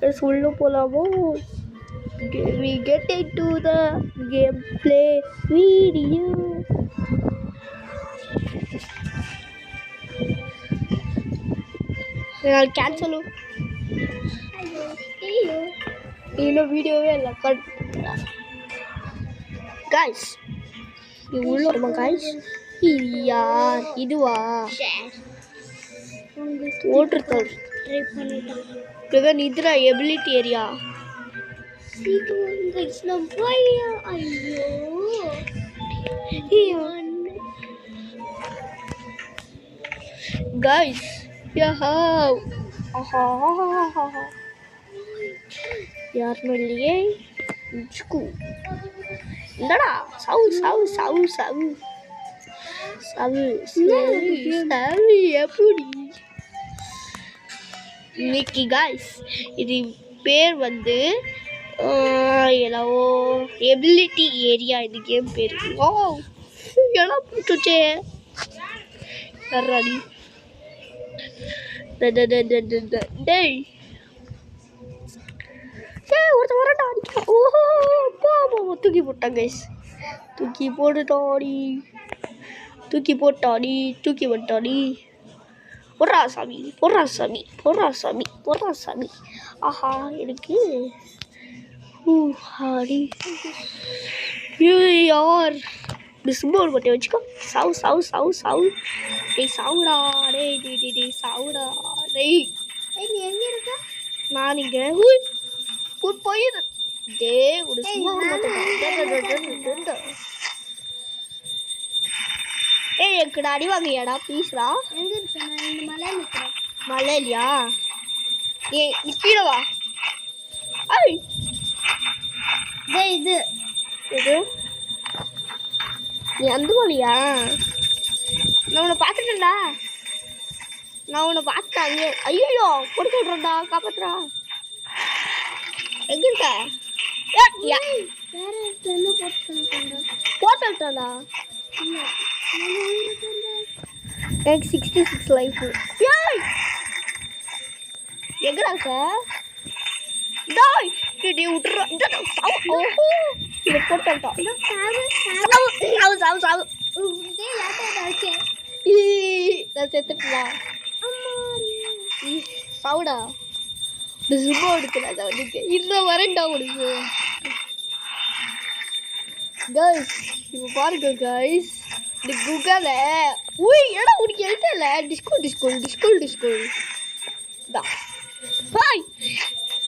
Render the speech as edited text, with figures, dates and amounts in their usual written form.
Guys, உள்ள போலாமோ? We get into the gameplay video. நான் cancel இன்னும் வீடியோவே இல்லை guys இது உள்ள வருமா guys இது யார் இதுவா ஓட்டுறது ட்ரை பண்ணிட்டேன் இதுதான் இதுரா எபிலிட்டி ஏரியா இது guys நம்ம ஐயோ guys yeah யாருமே இல்லையே என்னடா சவு சவு சவு சவு சவு சவு எப்படி இன்னைக்கு காய்ஸ் இது பேர் வந்து என்னவோ எபிலிட்டி ஏரியா இது கேம் பேர் ஓ எல்லாம் போட்டுச்சே சரி டேய் ஒருத்தர் வரட்டா அடிக்கலாம் ஓஹோ அப்பா தூக்கி போட்டான் கைஸ் தூக்கி போட்டாடி தூக்கி போட்டாடி போடுறா சாமி ஆஹா எனக்கு ஹாடி யார் டிஸ்போர்ட் பட்டி வச்சுக்கோ சாவு டேய் சாவுடா டேய் சாவுடா டேய் நீ எங்க இருக்க நான் இங்க போயிரு டேய் ஒரு சும்மா ஏய் எங்கடா அடி வாங்கியாடா ப்ளீஸ்டா எங்க இருக்க நான் இந்த மலையில நிக்கிறேன் மலையிலயா ஏய் கீழ வா ஐய் டேய் இது நீ அந்த மலையா நான் உன்னை பார்த்துட்டேன்டா பார்த்தேன் ஐயோ கொடுத்து விட்றா காப்பாத்துறா எங்க இருக்க போட்டாடா எனக்கு 66 லைஃப் எங்கடா சார் டாய் டேடி விட்டுறா ஓஹோ இது போட்டாடா சாவு நான் செத்துட்டேன் சாவுடா சும்மா எடுக்கிறாங்க அவனுக்கு இன்னும் வரண்டா உனக்கு கைஸ் இப்போ பாருங்க கைஸ் இந்த குகல உய் ஏடா உனக்கு எழுத்தல டிஸ்கோ